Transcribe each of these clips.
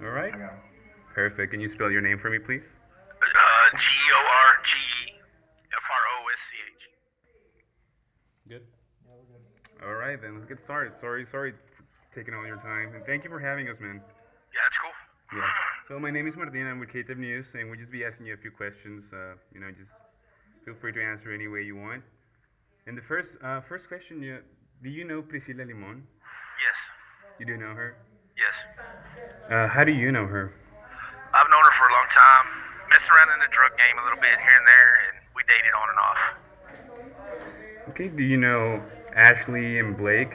All right. Perfect. Can you spell your name for me, please? Gorgefrosch. Good. All right, then let's get started. Sorry for taking all your time, and thank you for having us, man. Yeah, that's cool. Yeah. So my name is Martin. I'm with KTV News, and we'll just be asking you a few questions. Just feel free to answer any way you want. And the first question, do you know Priscilla Limon? Yes, You do know her. yes. How do you know her? I've known her for a long time. Messed around in the drug game a little bit here and there, and we dated on and off. Okay. Do you know Ashley and Blake?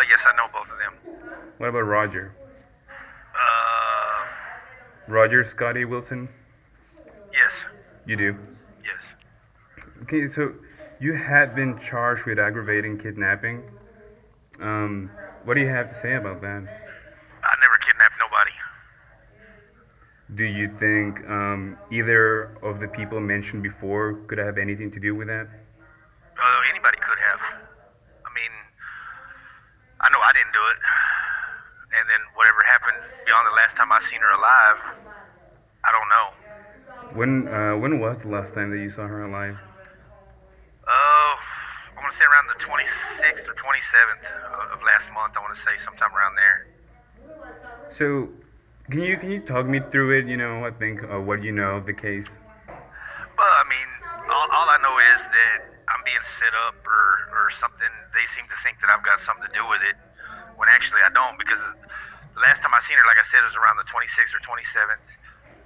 Yes, I know both of them. What about Roger? Uh, Roger Scotty Wilson? yes, You do. yes. Okay, so you had been charged with aggravating kidnapping. What do you have to say about that? I never kidnapped nobody. Do you think either of the people mentioned before could have anything to do with that? Anybody could have. I mean, I know I didn't do it. And then whatever happened beyond the last time I seen her alive, I don't know. When was the last time that you saw her alive? I want to say around the 26th or 27th of last month. I want to say sometime around there. So, can you talk me through it? I think what you know of the case. Well, I mean, all I know is that I'm being set up or something. They seem to think that I've got something to do with it, when actually I don't. Because the last time I seen her, like I said, it was around the 26th or 27th.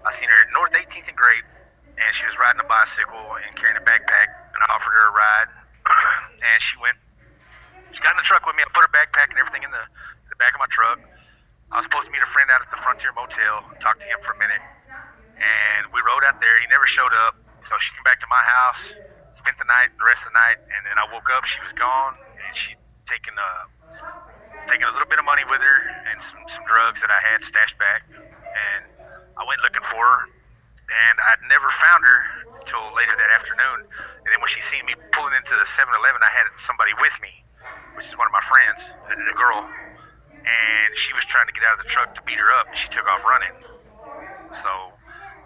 I seen her at North 18th and Grape, and she was riding a bicycle and carrying a backpack, and I offered her a ride, and she went. She got in the truck with me. I put her backpack and everything in the back of my truck. I was supposed to meet a friend out at the Frontier Motel, talk to him for a minute, and we rode out there. He never showed up, so she came back to my house, spent the rest of the night, and then I woke up. She was gone, and she'd taken a little bit of money with her and some drugs that I had stashed back, and I went looking for her, and I'd never found her until later that afternoon. And then when she seen me pulling into the 7-Eleven, I had somebody with me, which is one of my friends, a girl, and she was trying to get out of the truck to beat her up, and she took off running. So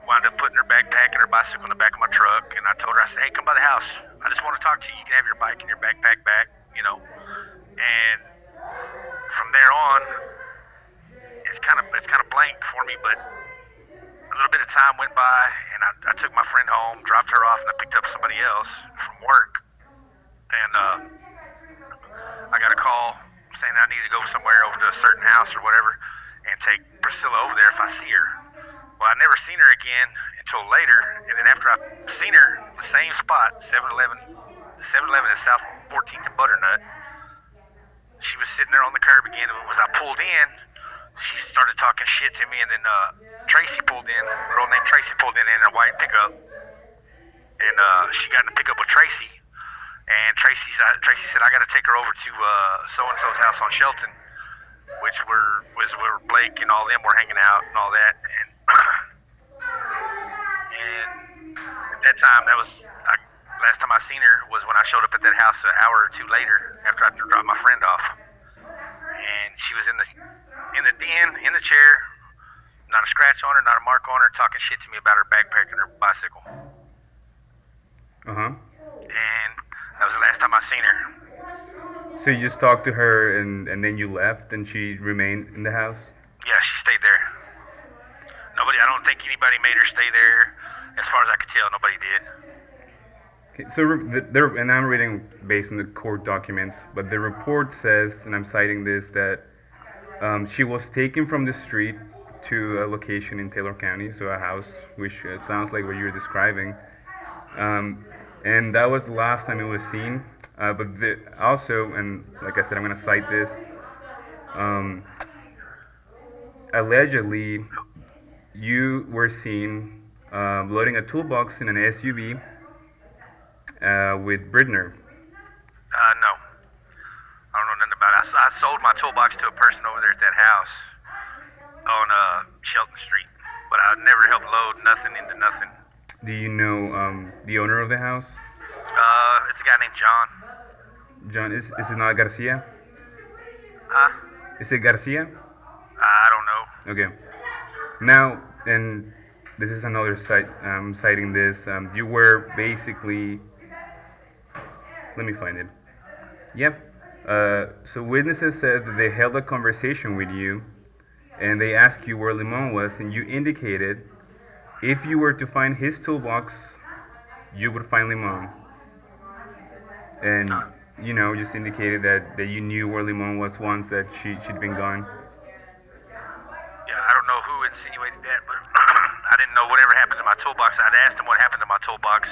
wound up putting her backpack and her bicycle in the back of my truck, and I told her, I said, hey, come by the house. I just want to talk to you. You can have your bike and your backpack back, And from there on, it's kind of blank for me, but a little bit of time went by, and I took my friend home, dropped her off, and I picked up somebody else from work. And I got a call saying I need to go somewhere over to a certain house or whatever and take Priscilla over there if I see her. Well, I never seen her again until later, and then after I seen her, the same spot, 7-Eleven at South 14th and Butternut, she was sitting there on the curb again, and as I pulled in, she started talking shit to me, and then Tracy pulled in, a girl named Tracy pulled in a white pickup, and she got in the pickup with Tracy, and Tracy said, I got to take her over to so-and-so's house on Shelton, which was where Blake and all them were hanging out and all that, and at that time, last time I seen her was when I showed up at that house an hour or two later after I dropped my friend off, and she was in the den, in the chair, not a scratch on her, not a mark on her, talking shit to me about her backpack and her bicycle. And that was the last time I seen her. So you just talked to her and then you left and she remained in the house? Yeah, she stayed there. I don't think anybody made her stay there. As far as I could tell, nobody did. Okay, so and I'm reading based on the court documents, but the report says, and I'm citing this, that she was taken from the street to a location in Taylor County, so a house, which sounds like what you're describing. And that was the last time it was seen. But also, and like I said, I'm going to cite this, allegedly, you were seen loading a toolbox in an SUV with Bridner. No. I don't know nothing about it. I sold my toolbox to a person over there at that house on Shelton Street, but I never helped load nothing into nothing. Do you know the owner of the house? It's a guy named John. John, is it not Garcia? Huh? Is it Garcia? I don't know. Okay. Now, and this is another site citing this. You were basically. Let me find it. Yep. So witnesses said that they held a conversation with you, and they asked you where Limon was, and you indicated if you were to find his toolbox, you would find Limon. And just indicated that you knew where Limon was once that she'd been gone. Yeah, I don't know who insinuated that, but I didn't know whatever happened to my toolbox. I'd asked them what happened to my toolbox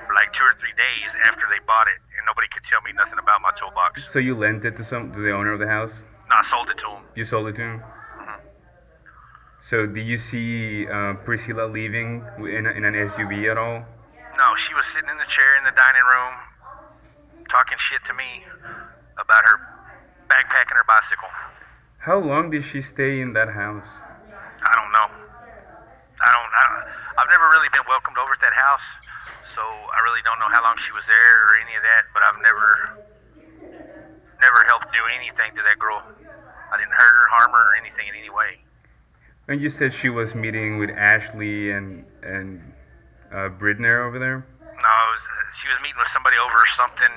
for like 2 or 3 days after they bought it, and nobody could tell me nothing about my toolbox. So you lent it to the owner of the house? No, I sold it to them. You sold it to him? So did you see Priscilla leaving in an SUV at all? No, she was sitting in the chair in the dining room talking shit to me about her backpack and her bicycle. How long did she stay in that house? I don't know. I've never really been welcomed over at that house, so I really don't know how long she was there or any of that. But I've never helped do anything to that girl. I didn't hurt her, harm her, or anything in any way. And you said she was meeting with Ashley and Bridner over there. No, she was meeting with somebody over or something.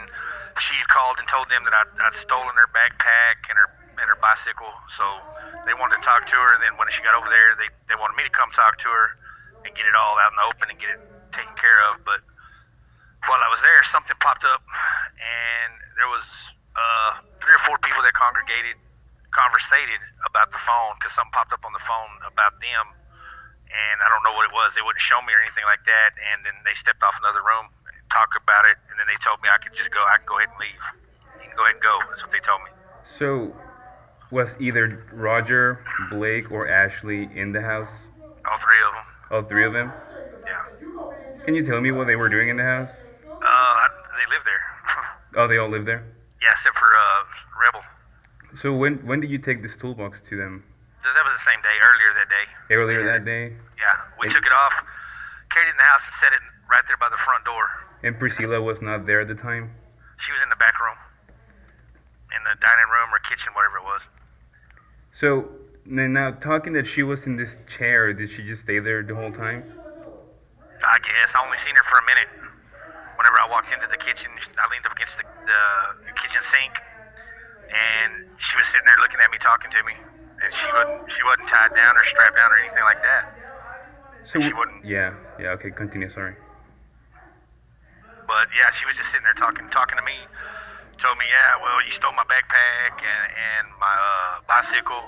She called and told them that I'd stolen her backpack and her bicycle. So they wanted to talk to her, and then when she got over there, they wanted me to come talk to her and get it all out in the open and get it taken care of. But while I was there, something popped up, and there was 3 or 4 people that conversated about the phone because something popped up on the phone about them, and I don't know what it was. They wouldn't show me or anything like that, and then they stepped off another room, talk about it, and then they told me I could just go. I can go ahead and leave. You can go ahead and go. That's what they told me. So, was either Roger, Blake, or Ashley in the house? All 3 of them. All 3 of them? Yeah. Can you tell me what they were doing in the house? They live there. Oh, they all live there? Yeah, except for Rebel. So when did you take this toolbox to them? That was the same day, earlier that day. Earlier that day? Yeah, we took it off, carried it in the house, and set it right there by the front door. And Priscilla was not there at the time? She was in the back room, in the dining room or kitchen, whatever it was. So, now talking that she was in this chair, did she just stay there the whole time? I guess. I only seen her for a minute. Whenever I walked into the kitchen, I leaned up against the kitchen sink, and she was sitting there looking at me, talking to me. And she wasn't tied down or strapped down or anything like that. So she wouldn't. Yeah. Okay. Continue. Sorry. But yeah, she was just sitting there talking to me. Told me, yeah, well, you stole my backpack and my bicycle.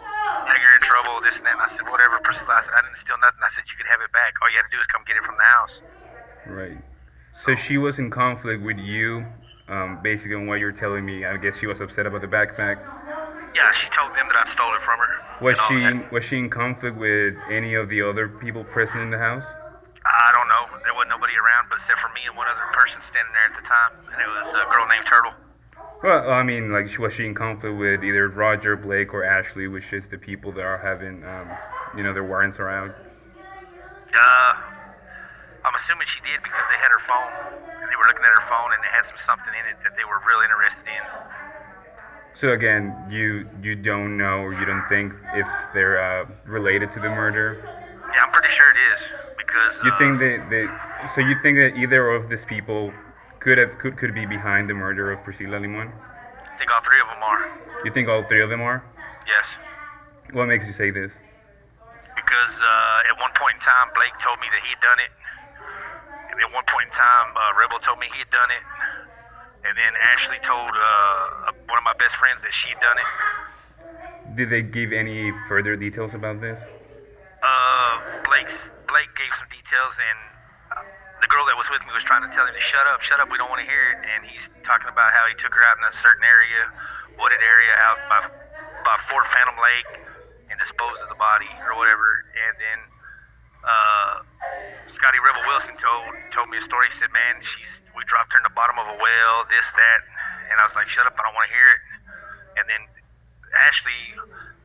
Now you're in trouble. This and that. And I said, whatever, Priscilla. I said, I didn't steal nothing. I said, you could have it back. All you had to do is come get it from the house. Right. So she was in conflict with you. Basically, on what you're telling me, I guess she was upset about the backpack. Yeah, she told them that I stole it from her. Was she in conflict with any of the other people present in the house? I don't know. There wasn't nobody around, but except for me and one other person standing there at the time, and it was a girl named Turtle. Well, I mean, like, was she in conflict with either Roger, Blake, or Ashley, which is the people that are having, their warrants are out? I'm assuming she did because they had her phone, and they were looking at her phone, and it had something in it that they were real interested in. So again, you don't know or you don't think if they're related to the murder? Yeah, I'm pretty sure it is because. You think so you think that either of these people could be behind the murder of Priscilla Limon? I think all 3 of them are. You think all 3 of them are? Yes. What makes you say this? Because at one point in time, Blake told me that he'd done it. And at one point in time, Rebel told me he'd done it. And then Ashley told one of my best friends that she'd done it. Did they give any further details about this? Blake gave some details, and the girl that was with me was trying to tell him to shut up, we don't want to hear it. And he's talking about how he took her out in a certain area, wooded area out by Fort Phantom Lake, and disposed of the body or whatever. And then Scotty Rebel Wilson told me a story. He said, man, we dropped her in the bottom of a well, this, that. And I was like, shut up, I don't want to hear it. And then Ashley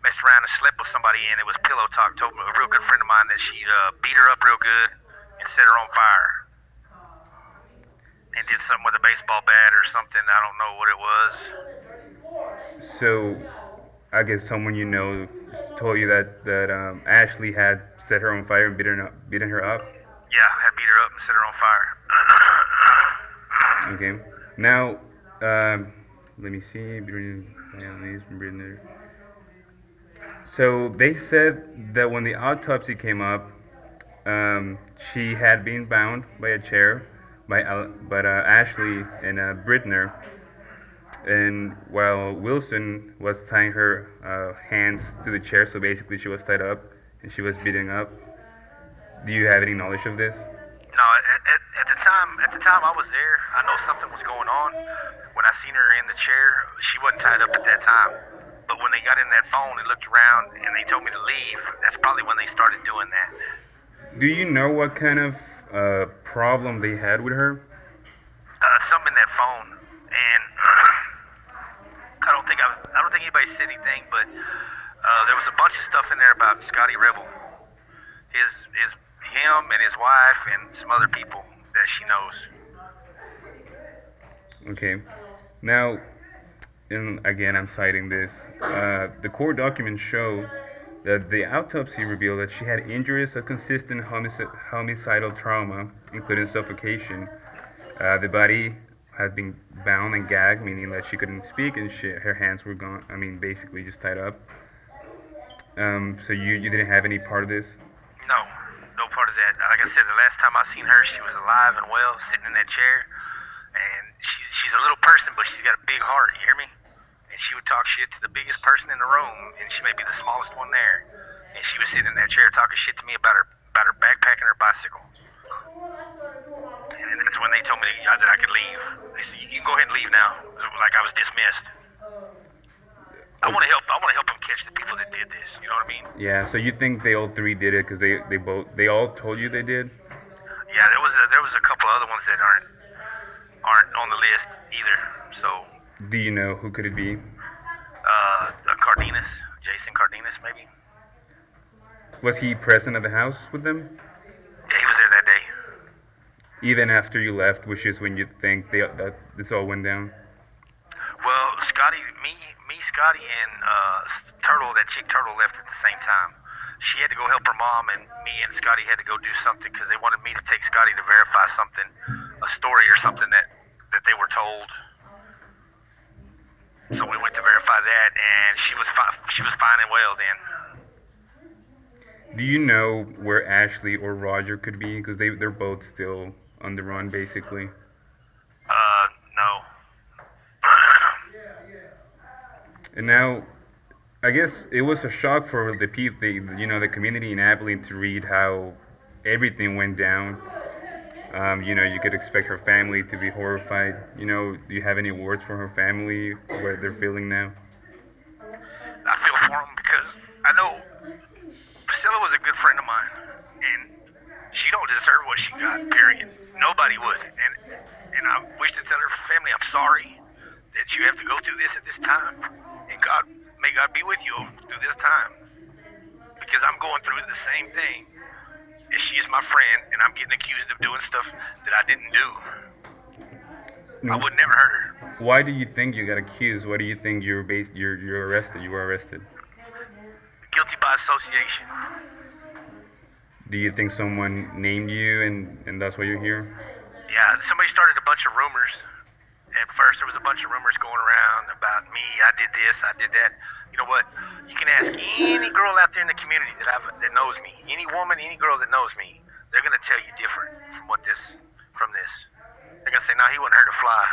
messed around and slept with somebody, and it was pillow talk. Told me, a real good friend of mine, that she beat her up real good and set her on fire. And did something with a baseball bat or something. I don't know what it was. So, I guess someone you know told you that Ashley had set her on fire and beaten her up. Yeah, I beat her up and set her on fire. Okay. Now, let me see. Families, Brittany. So they said that when the autopsy came up, she had been bound by a chair by Ashley and Brittner, and while Wilson was tying her hands to the chair, so basically she was tied up and she was beating up. Do you have any knowledge of this? No, at the time I was there, I know something was going on. When I seen her in the chair, she wasn't tied up at that time. But when they got in that phone and looked around and they told me to leave, that's probably when they started doing that. Do you know what kind of problem they had with her? Something in that phone, and I don't think anybody said anything, but there was a bunch of stuff in there about Scotty Rebel, him and his wife and some other people that she knows. Okay. Now, and again, I'm citing this. The court documents show that the autopsy revealed that she had injuries of consistent homicidal trauma, including suffocation. The body had been bound and gagged, meaning that she couldn't speak, and her hands were gone. I mean, basically just tied up. So you didn't have any part of this? No, no part of that. Like I said, the last time I seen her, she was alive and well, sitting in that chair. And she's a little person, but she's got a big heart, you hear me? And she would talk shit to the biggest person in the room, and she may be the smallest one there. And she was sitting in that chair talking shit to me about her backpack and her bicycle. And that's when they told me that I could leave. They said, you can go ahead and leave now. Like I was dismissed. I want to help them catch the people that did this. You know what I mean? Yeah. So you think they all three did it because they all told you they did? Yeah, there was a couple other ones that aren't on the list either. So. Do you know who could it be? Cardenas, Jason Cardenas, maybe. Was he present at the house with them? Yeah, he was there that day. Even after you left, which is when you think that this all went down? Well, Scotty, and chick Turtle left at the same time. She had to go help her mom, and me and Scotty had to go do something because they wanted me to take Scotty to verify something, a story or something that they were told. So we went to verify that, and she was fine and well then. Do you know where Ashley or Roger could be? Because they're both still on the run, basically. No. And now, I guess it was a shock for the people, the community in Abilene to read how everything went down. You could expect her family to be horrified. Do you have any words for her family, what they're feeling now? I feel for them because I know Priscilla was a good friend of mine, and she don't deserve what she got, period. Nobody would. And I wish to tell her family I'm sorry that you have to go through this at this time, and may God be with you through this time, because I'm going through the same thing. And she is my friend, and I'm getting accused of doing stuff that I didn't do. I would never hurt her. Why do you think you got accused? Why do you think you're arrested? You were arrested. Guilty by association. Do you think someone named you, and that's why you're here? Yeah, somebody started a bunch of rumors. At first, there was a bunch of rumors going around about me. I did this, I did that. You know what? You can ask any girl out there in the community that knows me, any woman, any girl that knows me. They're gonna tell you different from this. They're gonna say, "No, he wouldn't hurt a fly."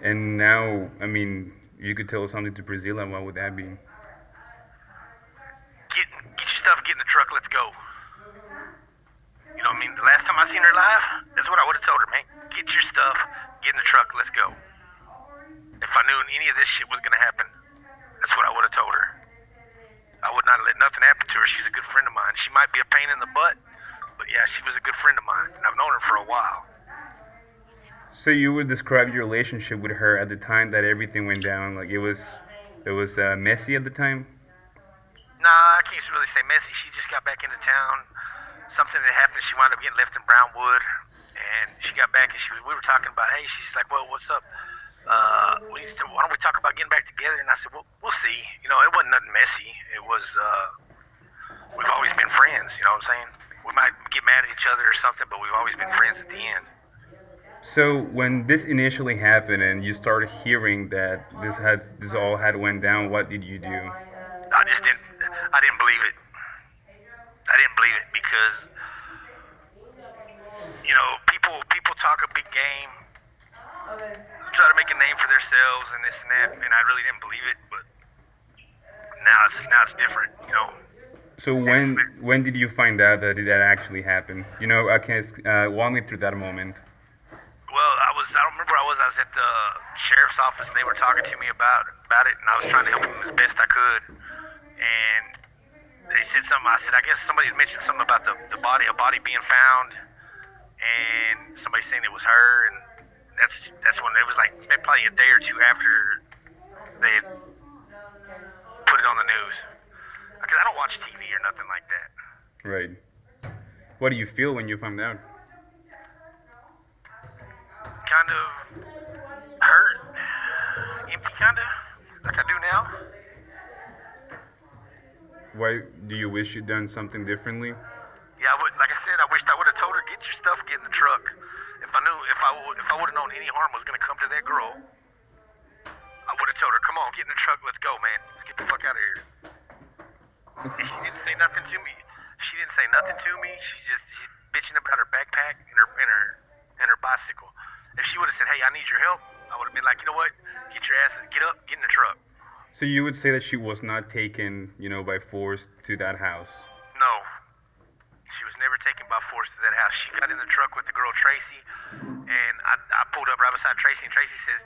And now, I mean, you could tell something to Priscilla. What would that be? Get your stuff, get in the truck, let's go. You know what I mean? The last time I seen her live, that's what I would have told her, man. Get your stuff, get in the truck, let's go. If I knew any of this shit was gonna happen, that's what I would have told her. I would not let nothing happen to her. She's a good friend of mine. She might be a pain in the butt, but yeah, she was a good friend of mine, and I've known her for a while. So you would describe your relationship with her at the time that everything went down, like it was messy at the time? Nah, I can't really say messy. She just got back into town. Something that happened, she wound up getting left in Brownwood, and she got back and we were talking about, hey, she's like, well, what's up? Why don't we talk about getting back together? And I said, well, we'll see. You know, it wasn't nothing messy. It was, we've always been friends. You know what I'm saying? We might get mad at each other or something, but we've always been friends at the end. So when this initially happened and you started hearing that this all had went down, what did you do? I didn't believe it. I didn't believe it because, you know, people talk a big game, try to make a name for themselves and this and that, and I really didn't believe it, but now it's different, you know. So when did you find out that that actually happened? You know, I can walk me through that moment. Well, I don't remember I was at the sheriff's office and they were talking to me about it, and I was trying to help them as best I could, and they said something. I said, I guess somebody had mentioned something about a body being found, and somebody saying it was her, and that's when it was like probably a day or two after they had put it on the news. Because I don't watch TV or nothing like that. Right. What do you feel when you found out? Kind of hurt, empty, kind of like I do now. Why do you wish you'd done something differently? Yeah, like I said, I wished I would have told her, get your stuff, get in the truck. If I knew, if I would have known any harm was going to come to that girl, I would have told her, come on, get in the truck, let's go, man. Let's get the fuck out of here. And she didn't say nothing to me. She just bitching about her backpack and her bicycle. If she would have said, hey, I need your help, I would have been like, you know what? Get your asses, get up, get in the truck. So you would say that she was not taken, you know, by force to that house? No. She was never taken by force to that house. She got in the truck with the girl Tracy, and I pulled up right beside Tracy, and Tracy says,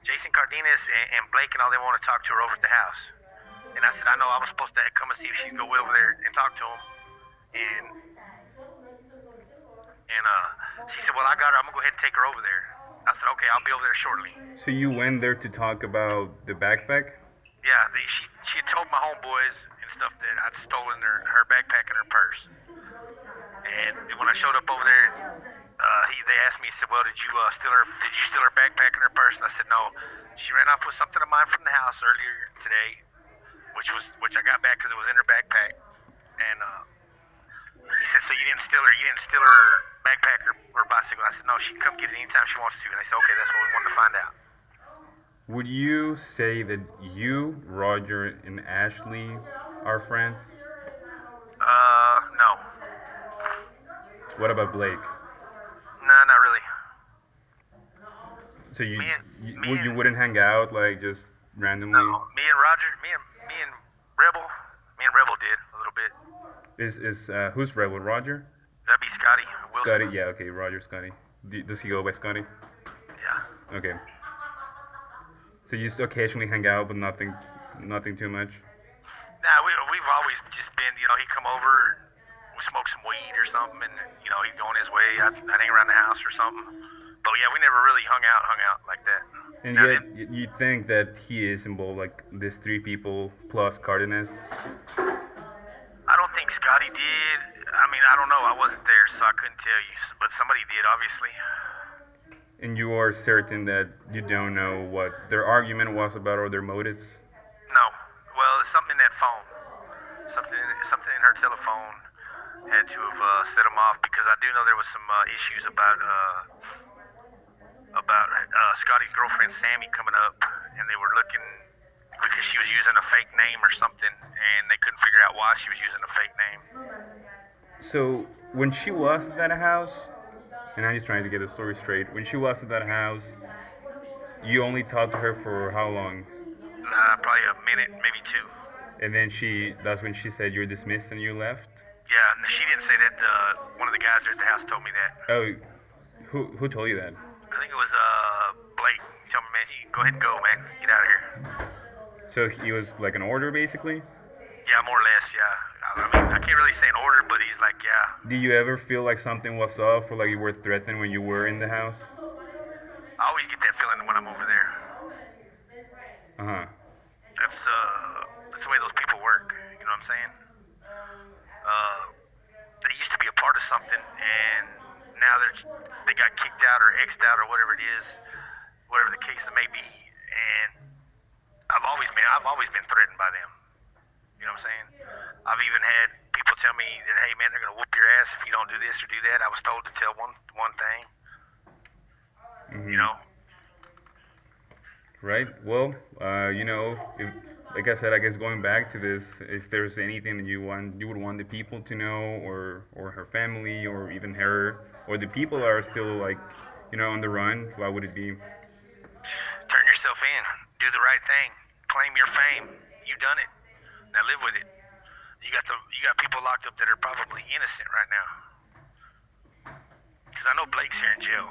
Jason Cardenas and Blake and all, they want to talk to her over at the house. And I said, I know, I was supposed to come and see if she could go over there and talk to him. And she said, well, I got her. I'm going to go ahead and take her over there. I said, okay, I'll be over there shortly. So you went there to talk about the backpack? Yeah, she had told my homeboys and stuff that I'd stolen her backpack and her purse. And when I showed up over there, they asked me, said, well, did you steal her backpack and her purse? And I said, no. She ran off with something of mine from the house earlier today, which I got back because it was in her backpack. And he said, so you didn't steal her backpack or bicycle? I said, no, she can come get it anytime she wants to. And they said, okay, that's what we wanted to find out. Would you say that you, Roger, and Ashley are friends? No. What about Blake? No, not really. So you wouldn't hang out like just randomly? No, me and Roger, me and Rebel did a little bit. Is who's Rebel? Roger? That'd be Scotty Wilson. Scotty, yeah, okay, Roger, Scotty. Does he go by Scotty? Yeah. Okay. So you just occasionally hang out, but nothing too much. Nah, we've always just been, you know, he'd come over, we smoke some weed or something, and you know he'd go on his way. I'd hang around the house or something. But yeah, we never really hung out like that. And yet, you think that he is involved, like these three people plus Cardenas? I don't think Scotty did. I mean, I don't know. I wasn't there, so I couldn't tell you. But somebody did, obviously. And you are certain that you don't know what their argument was about or their motives? No. Well, it's something in that phone. Something in her telephone had to have set them off, because I do know there was some issues about Scotty's girlfriend Sammy coming up, and they were looking because she was using a fake name or something, and they couldn't figure out why she was using a fake name. So when she was at that house, and I'm just trying to get the story straight, when she was at that house, you only talked to her for how long? Probably a minute, maybe two. And then that's when she said you're dismissed and you left? Yeah, she didn't say that. One of the guys there at the house told me that. Oh, who told you that? I think it was Blake. He told me, man, go ahead and go, man. Get out of here. So he was like an order, basically? Yeah, more or less, yeah. I mean, I can't really say an order, but he's like, yeah. Do you ever feel like something was off or like you were threatened when you were in the house? I always get that feeling when I'm over there. Uh-huh. That's the way those people work. You know what I'm saying? They used to be a part of something, and now they got kicked out or X'd out or whatever it is, whatever the the case may be. And I've always been threatened by them. You know what I'm saying? I've even had people tell me that, hey man, they're gonna whoop your ass if you don't do this or do that. I was told to tell one thing. You know. Right. Well, if, like I said, I guess going back to this, if there's anything that you would want the people to know, or her family, or even her, or the people that are still like, on the run, what would it be? Turn yourself in. Do the right thing. Claim your fame. You done it. Now live with it. You got people locked up that are probably innocent right now. Because I know Blake's here in jail.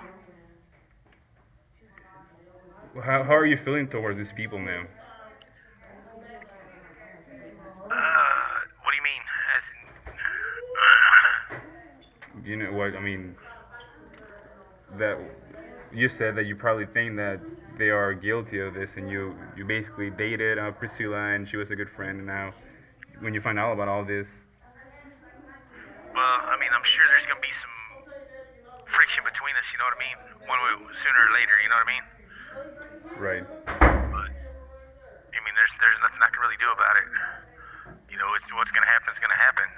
How are you feeling towards these people now? What do you mean? You know what I mean? That you said that you probably think that they are guilty of this, and you basically dated Priscilla, and she was a good friend, and now when you find out about all this. Well, I mean, I'm sure there's gonna be some friction between us. You know what I mean? Sooner or later. You know what I mean? Right. But I mean, there's nothing I can really do about it. You know, it's what's gonna happen is gonna happen.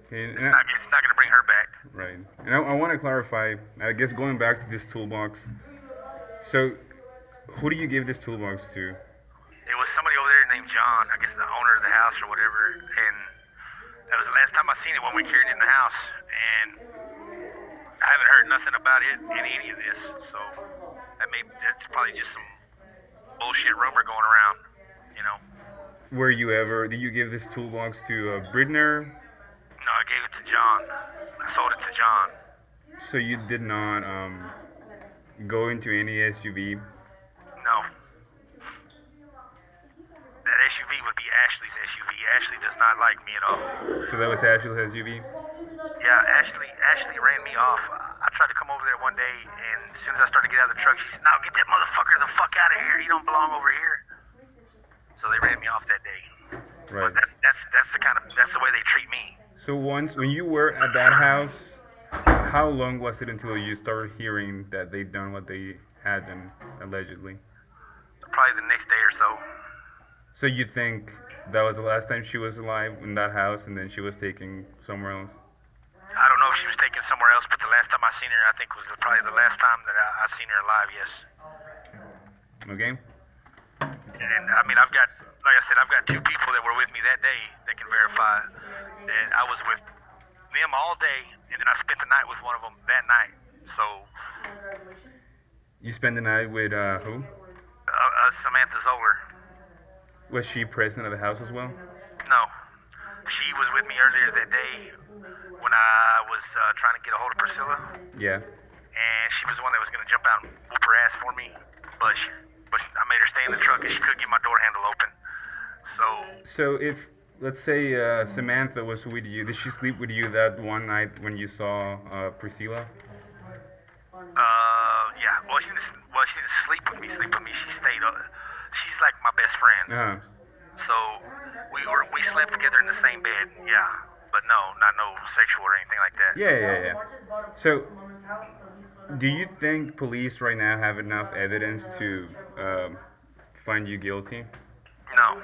Okay, It's not gonna bring her back. Right. And I want to clarify, I guess going back to this toolbox. So, who do you give this toolbox to? It was somebody over there named John, I guess the owner of the house or whatever. And that was the last time I seen it when we carried it in the house. And I haven't heard nothing about it in any of this. So that's probably just some bullshit rumor going around, you know. Did you give this toolbox to Bridner? No, I gave it to John. I sold it to John. So you did not go into any SUV? No. That SUV would be Ashley's SUV. Ashley does not like me at all. So that was Ashley's SUV? Yeah, Ashley ran me off. I tried to come over there one day, and as soon as I started to get out of the truck, she said, "No, get that motherfucker the fuck out of here. He don't belong over here." So they ran me off that day. Right. But that's the way they treat me. So when you were at that house, how long was it until you started hearing that they'd done what they had done, allegedly? Probably the next day or so. So you think that was the last time she was alive in that house, and then she was taken somewhere else? I don't know if she was taken somewhere else, but the last time I seen her, I think was probably the last time that I seen her alive, yes. Okay. And I mean, like I said, I've got two people that were with me that day that can verify that I was with them all day, and then I spent the night with one of them that night. So. You spent the night with who? Samantha Zoller. Was she present at the house as well? No. She was with me earlier that day when I was trying to get a hold of Priscilla. Yeah. And she was the one that was going to jump out and whoop her ass for me. But I made her stay in the truck and she couldn't get my door handle open. So if, let's say, Samantha was with you, did she sleep with you that one night when you saw Priscilla? Yeah. Well, she didn't sleep with me. She stayed up. She's like my best friend. Uh-huh. So we slept together in the same bed. Yeah. But not sexual or anything like that. Yeah. So, do you think police right now have enough evidence to find you guilty? No.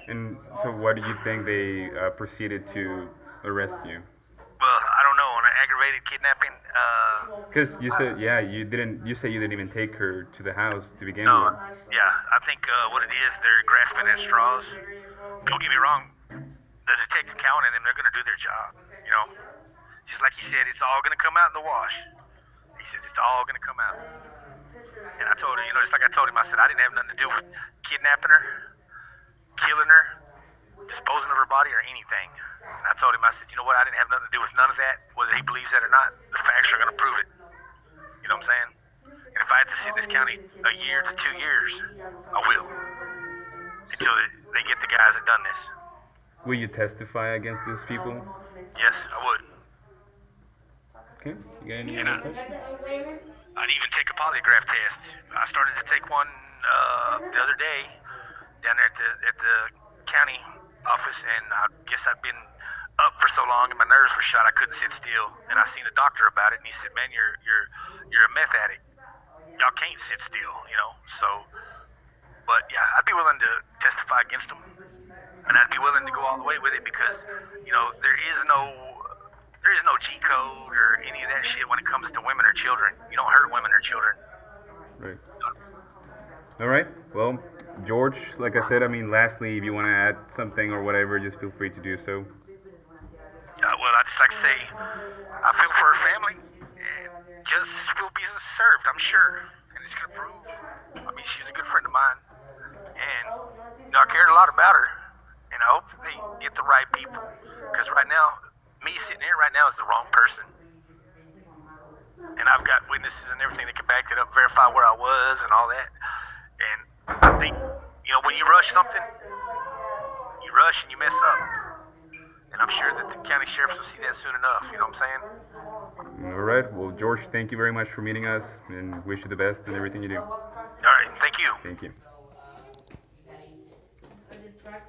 And so, what do you think they proceeded to arrest you? Well, I don't know. On an aggravated kidnapping. Because you said, you said you didn't even take her to the house to begin No. with. Yeah. I think what it is, they're grasping at straws. Don't get me wrong. The detective counting them, they're going to do their job, you know. Just like he said, it's all going to come out in the wash. He said, it's all going to come out. And I told him, just like I told him, I said, I didn't have nothing to do with kidnapping her, killing her, disposing of her body, or anything. And I told him, I said, you know what, I didn't have nothing to do with none of that. Whether he believes that or not, the facts are going to prove it. You know what I'm saying? And if I have to sit in this county a year to 2 years, I will. Until they get the guys that done this. Will you testify against these people? Yes, I would. Okay. You got any And, other questions? I'd even take a polygraph test. I started to take one the other day down there at the county office, and I guess I'd been up for so long and my nerves were shot I couldn't sit still. And I seen a doctor about it, and he said, "Man, you're a meth addict." y'all can't sit still, you know. So, but yeah, I'd be willing to testify against them, and I'd be willing to go all the way with it because, you know, there is no G code or any of that shit when it comes to women or children. You don't hurt women or children. Right. All right. Well, George, like I said, I mean, lastly, if you want to add something or whatever, just feel free to do so. Well, I just like to say, I feel for her family, and justice will be served, I'm sure. And it's gonna prove. I mean, she's a good friend of mine, and you know, I cared a lot about her, and I hope they get the right people. Because right now, me sitting here right now is the wrong person, and I've got witnesses and everything that can back it up, verify where I was and all that. And I think, you know, when you rush something, you rush and you mess up. And I'm sure that the county sheriffs will see that soon enough. You know what I'm saying? All right. Well, George, thank you very much for meeting us, and wish you the best in everything you do. All right. Thank you. Thank you.